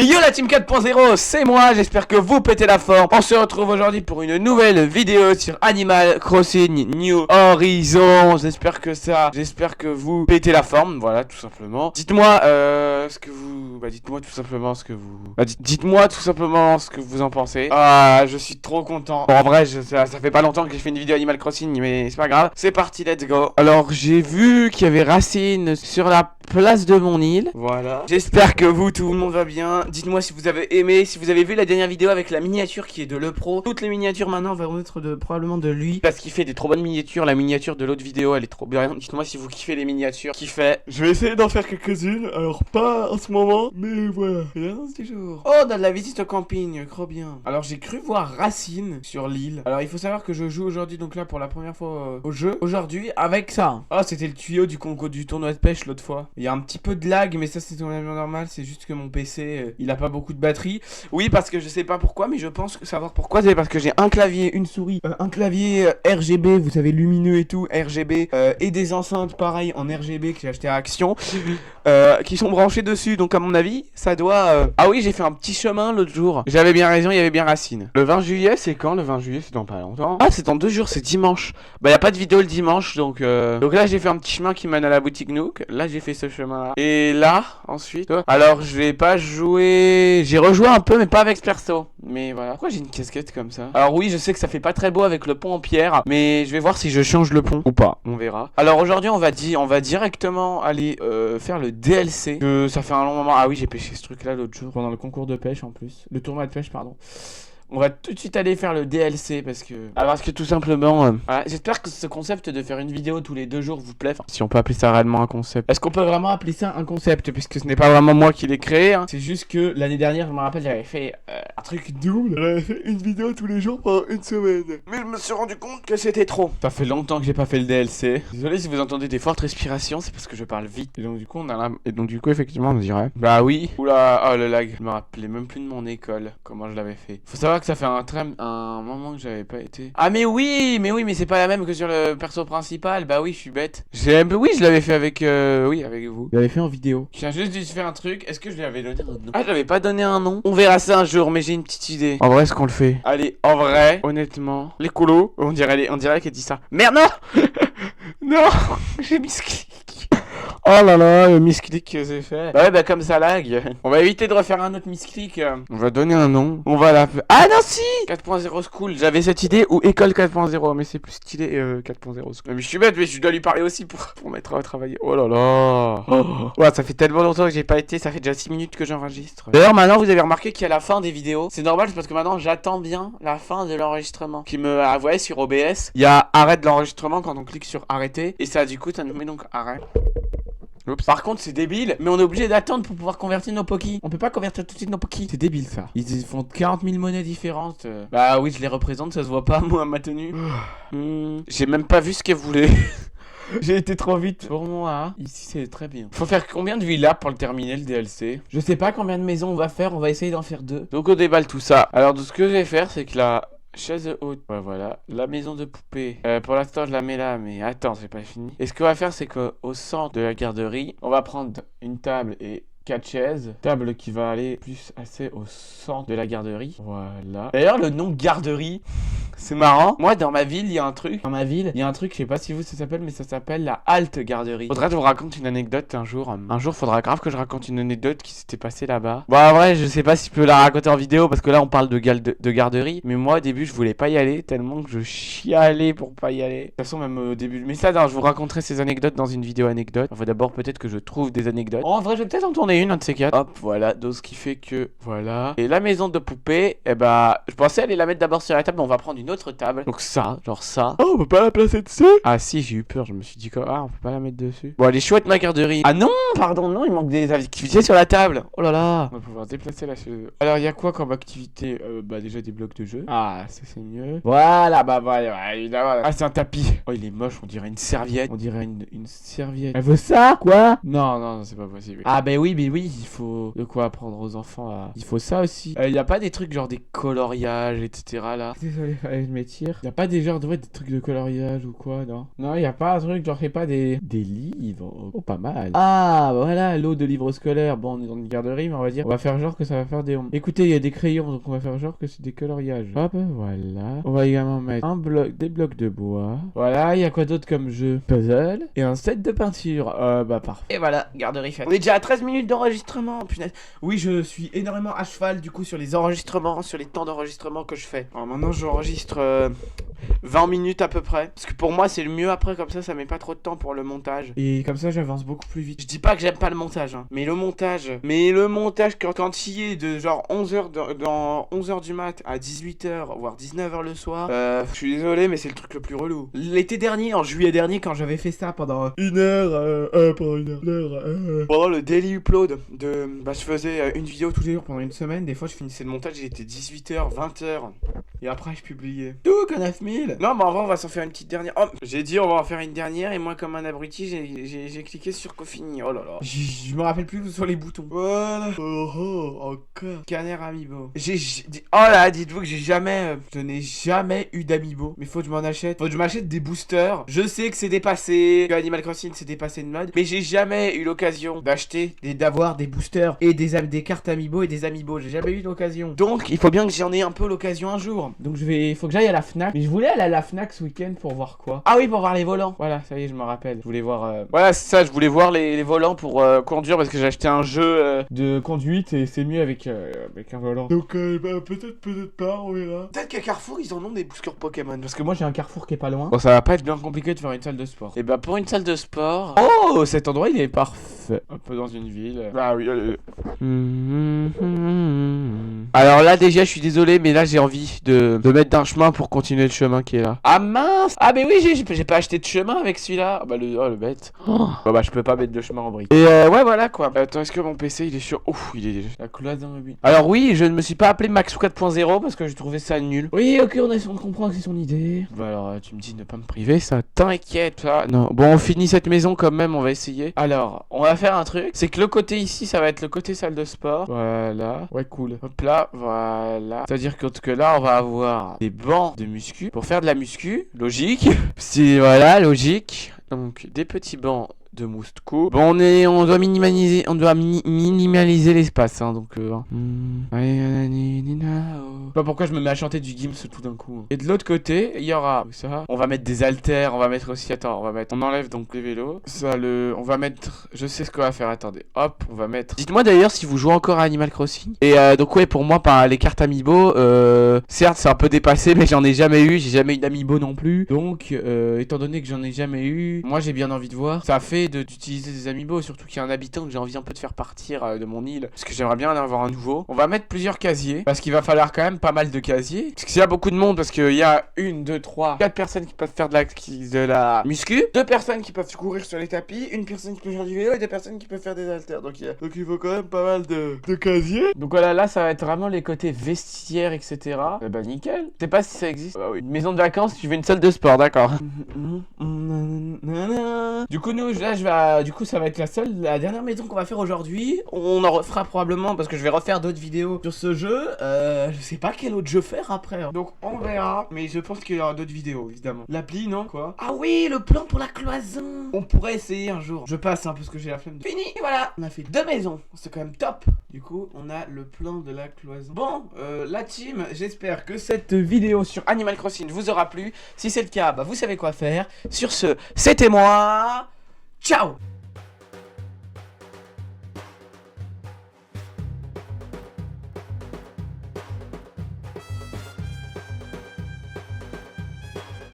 Yo la team 4.0, c'est moi, j'espère que vous pétez la forme. On se retrouve aujourd'hui pour une nouvelle vidéo sur Animal Crossing New Horizons. J'espère que vous pétez la forme, voilà, tout simplement. Dites-moi ce que vous... dites-moi tout simplement ce que vous... dites-moi tout simplement ce que vous en pensez. Ah, je suis trop content. Bon, en vrai, ça fait pas longtemps que j'ai fait une vidéo Animal Crossing, mais c'est pas grave. C'est parti, let's go. Alors, j'ai vu qu'il y avait Racine sur la place de mon île. Voilà. J'espère que vous, tout le monde va bien. Dites-moi si vous avez aimé, si vous avez vu la dernière vidéo avec la miniature qui est de Le Pro. Toutes les miniatures maintenant vont être probablement de lui. Parce qu'il fait des trop bonnes miniatures. La miniature de l'autre vidéo, elle est trop bien. Dites-moi si vous kiffez les miniatures. Je vais essayer d'en faire quelques-unes. Alors, pas en ce moment, mais voilà. Rien dans ce petit jour. Oh, dans de la visite au camping. Trop bien. Alors, j'ai cru voir Racine sur l'île. Alors, il faut savoir que je joue aujourd'hui, donc là, pour la première fois au jeu. Aujourd'hui, avec ça. Oh, c'était le tuyau du concours du tournoi de pêche l'autre fois. Il y a un petit peu de lag, mais ça c'est totalement normal. C'est juste que mon PC, il a pas beaucoup de batterie. Oui, parce que je sais pas pourquoi, mais je pense savoir pourquoi. C'est parce que j'ai un clavier, une souris, un clavier RGB, vous savez, lumineux et tout, RGB, et des enceintes pareil en RGB que j'ai acheté à Action, qui sont branchés dessus. Donc à mon avis, ça doit... Ah oui, j'ai fait un petit chemin l'autre jour. J'avais bien raison, il y avait bien Racine. Le 20 juillet, c'est quand? Le 20 juillet, c'est dans pas longtemps. Ah, c'est dans 2 jours, c'est dimanche. Bah, y a pas de vidéo le dimanche, donc là, j'ai fait un petit chemin qui mène à la boutique Nook. Là, j'ai fait ce chemin-là. Et là, ensuite... Alors, je vais pas jouer... J'ai rejoué un peu, mais pas avec ce perso. Mais voilà. Pourquoi j'ai une casquette comme ça? Alors oui, je sais que ça fait pas très beau avec le pont en pierre, mais je vais voir si je change le pont ou pas. On verra. Alors aujourd'hui, on va directement aller faire le DLC. Ça fait un long moment. Ah oui, j'ai pêché ce truc-là l'autre jour pendant le concours de pêche en plus. Le tournoi de pêche, pardon. On va tout de suite aller faire le DLC parce que tout simplement voilà, j'espère que ce concept de faire une vidéo tous les 2 jours vous plaît, enfin, si on peut appeler ça réellement un concept. Est-ce qu'on peut vraiment appeler ça un concept, puisque ce n'est pas vraiment moi qui l'ai créé, hein. C'est juste que l'année dernière, je me rappelle, j'avais fait un truc double. J'avais fait une vidéo tous les jours pendant une semaine, mais je me suis rendu compte que c'était trop. Ça fait longtemps que j'ai pas fait le DLC. Désolé si vous entendez des fortes respirations, c'est parce que je parle vite. Et donc du coup effectivement on dirait, bah oui. Oula, oh le lag. Je me rappelais même plus de mon école, comment je l'avais fait. Faut savoir que ça fait un moment que j'avais pas été. Ah mais oui, mais c'est pas la même que sur le perso principal. Bah oui, je suis bête. Oui, je l'avais fait avec avec vous. Je l'avais fait en vidéo. Je viens juste de faire un truc. Est-ce que je lui avais donné un nom? Ah, je l'avais pas donné un nom. On verra ça un jour, mais j'ai une petite idée. En vrai, est-ce qu'on le fait? Allez, en vrai, honnêtement, les colos, on dirait qu'elle dit ça. Merde, non. Non, j'ai mis ce clic. Oh là là, le misclick que j'ai fait. Bah ouais, bah comme ça lag. On va éviter de refaire un autre misclick. On va donner un nom. On va l'appeler... Ah non si 4.0 School. J'avais cette idée, ou École 4.0, mais c'est plus stylé 4.0 School. Mais je suis bête, mais je dois lui parler aussi pour mettre à travailler. Oh là là. Oh. Ouais, ça fait tellement longtemps que j'ai pas été, ça fait déjà 6 minutes que j'enregistre. D'ailleurs, maintenant, vous avez remarqué qu'il y a la fin des vidéos. C'est normal, parce que maintenant, j'attends bien la fin de l'enregistrement. Qui me... vous voyez, sur OBS, il y a arrêt de l'enregistrement quand on clique sur arrêter. Et ça, du coup, ça nous met donc arrêt. Oups. Par contre c'est débile, mais on est obligé d'attendre pour pouvoir convertir nos Poki. On peut pas convertir tout de suite nos Poki. C'est débile ça. Ils font 40 000 monnaies différentes. Bah oui, je les représente, ça se voit pas moi ma tenue. J'ai même pas vu ce qu'elle voulait. J'ai été trop vite pour moi. Ici c'est très bien. Faut faire combien de villas pour le terminer le DLC? Je sais pas combien de maisons on va faire, on va essayer d'en faire 2. Donc on déballe tout ça. Alors ce que je vais faire c'est que là... Chaise haute, ouais, voilà, la maison de poupée. Pour l'instant je la mets là, mais attends, c'est pas fini. Et ce qu'on va faire, c'est qu'au centre de la garderie, on va prendre une table et 4 chaises. Table qui va aller plus assez au centre de la garderie. Voilà. D'ailleurs, le nom garderie, c'est marrant. Moi, dans ma ville, il y a un truc. Je sais pas si vous ça s'appelle, mais ça s'appelle la halte garderie. Faudrait que je vous raconte une anecdote un jour. Un jour, faudra grave que je raconte une anecdote qui s'était passée là-bas. Bon, en vrai, je sais pas si je peux la raconter en vidéo parce que là, on parle de garderie. Mais moi, au début, je voulais pas y aller tellement que je chialais pour pas y aller. De toute façon, même au début. Mais ça, non, je vous raconterai ces anecdotes dans une vidéo anecdote. Enfin, d'abord, peut-être que je trouve des anecdotes. En vrai, je vais peut-être en tourner un de ces quatre. Hop, voilà. Donc, ce qui fait que. Voilà. Et la maison de poupée, eh bah, je pensais aller la mettre d'abord sur la table, mais on va prendre une autre table. Donc, ça, genre ça. Oh, on peut pas la placer dessus? Ah, si, j'ai eu peur. Je me suis dit, on peut pas la mettre dessus. Bon, elle est chouette, ma garderie. Ah non, pardon, non, il manque des activités sur la table. Oh là là. On va pouvoir déplacer la chaise. Alors, il y a quoi comme activité? Bah, déjà des blocs de jeu. Ah, ça, c'est mieux. Voilà, bah, voilà, évidemment. Ah, c'est un tapis. Oh, il est moche, on dirait une serviette. On dirait une serviette. Elle veut ça? Quoi? Non, non, c'est pas possible. Ah, bah oui, mais oui, il faut de quoi apprendre aux enfants. Il faut ça aussi. Il y a pas des trucs genre des coloriages, etc. là. Désolé, je m'étire. Y a pas des genres des trucs de coloriage ou quoi, non? Non, y a pas un truc, genre, je sais pas, des livres. Oh, pas mal. Ah, voilà, l'eau de livres scolaires. Bon, on est dans une garderie, mais on va dire, on va faire genre que ça va faire des... Écoutez, il y a des crayons, donc on va faire genre que c'est des coloriages. Hop, voilà. On va également mettre des blocs de bois. Voilà, il y a quoi d'autre comme jeu? Puzzle. Et un set de peinture. Bah, parfait. Et voilà, garderie faite. On est déjà à 13 minutes d'enregistrement, punaise. Oui, je suis énormément à cheval, du coup, sur les enregistrements, sur les temps d'enregistrement que je fais. Alors maintenant, j'enregistre 20 minutes à peu près. Parce que pour moi, c'est le mieux après, comme ça met pas trop de temps pour le montage. Et comme ça, j'avance beaucoup plus vite. Je dis pas que j'aime pas le montage, hein. Mais le montage, quand il est de genre 11h, dans 11h du mat à 18h, voire 19h le soir, je suis désolé, mais c'est le truc le plus relou. L'été dernier, en juillet dernier, quand j'avais fait ça pendant une heure, pendant le daily upload bah, je faisais une vidéo tous les jours pendant une semaine. Des fois, je finissais le montage, il était 18h, 20h. Et après, je publiais. Tout, que 9000. Non, mais en vrai, on va s'en faire une petite dernière. Oh, j'ai dit, on va en faire une dernière. Et moi, comme un abruti, j'ai cliqué sur Cofini. Oh là là. Je me rappelle plus sur les boutons. Voilà. Encore. Scanner Amiibo. Oh là, dites-vous que je n'ai jamais eu d'Amiibo. Mais faut que je m'en achète. Faut que je m'achète des boosters. Je sais que c'est dépassé. Que Animal Crossing, c'est dépassé de mode. Mais j'ai jamais eu l'occasion d'acheter, d'avoir des boosters et des cartes Amiibo et des Amiibo. J'ai jamais eu l'occasion. Donc, il faut bien que j'en ai un peu l'occasion un jour. Donc, faut que j'aille à la Fnac. Mais je voulais aller à la Fnac ce week-end pour voir quoi. Ah oui, pour voir les volants. Voilà, ça y est, je me rappelle. Je voulais voir. Voilà, c'est ça. Je voulais voir les volants pour conduire parce que j'ai acheté un jeu de conduite et c'est mieux avec un volant. Donc, bah, peut-être pas, on verra. Peut-être qu'à Carrefour, ils en ont des boosters Pokémon. Parce que moi, j'ai un Carrefour qui est pas loin. Bon, ça va pas être bien compliqué de faire une salle de sport. Et bah, pour une salle de sport. Oh, cet endroit, il est parfait. Un peu dans une ville. Ah oui, allez. Alors là, déjà, je suis désolé, mais là, j'ai envie de mettre d'un chemin pour continuer le chemin qui est là. Ah mince! Ah, mais oui, j'ai pas acheté de chemin avec celui-là. Ah, bah, le bête. Bah, je peux pas mettre de chemin en brique. Et ouais, voilà quoi. Attends, est-ce que mon PC il est sur. Ouf, il est déjà. La cloison. Alors, oui, je ne me suis pas appelé Maxou 4.0 parce que j'ai trouvé ça nul. Oui, ok, on comprend que c'est son idée. Bah, alors, tu me dis de ne pas me priver, ça t'inquiète, ça. Non, bon, on finit cette maison quand même, on va essayer. Alors, on va faire un truc. C'est que le côté ici, ça va être le côté salle de sport. Voilà. Ouais, cool. Hop là, voilà. C'est-à-dire que là, on va avoir des bancs de muscu pour faire de la muscu. Logique. C'est, voilà, logique. Donc, des petits bancs de Moustco. Bon, on doit minimaliser, minimaliser l'espace, hein, donc. Je sais pas pourquoi je me mets à chanter du Gims tout d'un coup. Et de l'autre côté, il y aura ça. On va mettre des haltères, on va mettre aussi. Attends, on enlève donc les vélos. Ça, on va mettre. Je sais ce qu'on va faire. Attendez, hop, on va mettre. Dites-moi d'ailleurs si vous jouez encore à Animal Crossing. Et donc ouais, pour moi, par les cartes Amiibo, certes, c'est un peu dépassé, mais j'en ai jamais eu. J'ai jamais eu d'Amiibo non plus. Donc, étant donné que j'en ai jamais eu, moi j'ai bien envie de voir. Ça fait d'utiliser des Amiibo, surtout qu'il y a un habitant que j'ai envie un peu de faire partir de mon île, parce que j'aimerais bien en avoir un nouveau. On va mettre plusieurs casiers, parce qu'il va falloir quand même pas mal de casiers, parce qu'il y a beaucoup de monde, parce qu'il y a 1, 2, 3, 4 personnes qui peuvent faire de la muscu, 2 personnes qui peuvent courir sur les tapis, 1 personne qui peut faire du vélo et 2 personnes qui peuvent faire des haltères. Donc il faut quand même pas mal de casiers. Donc voilà, là ça va être vraiment les côtés vestiaires, etc. Bah nickel. Je sais pas si ça existe. Bah oui. Une maison de vacances, tu veux une salle de sport, d'accord. Du coup, nous, là, du coup, ça va être la dernière maison qu'on va faire aujourd'hui. On en refera probablement parce que je vais refaire d'autres vidéos sur ce jeu. Je sais pas quel autre jeu faire après. Donc, on verra. Mais je pense qu'il y aura d'autres vidéos, évidemment. L'appli, non? Quoi? Ah oui, le plan pour la cloison. On pourrait essayer un jour. Je passe, hein, parce que j'ai la flemme de... Fini, voilà. On a fait 2 maisons. C'est quand même top. Du coup, on a le plan de la cloison. Bon, la team, j'espère que cette vidéo sur Animal Crossing vous aura plu. Si c'est le cas, bah, vous savez quoi faire. Sur ce, c'était moi. Ciao!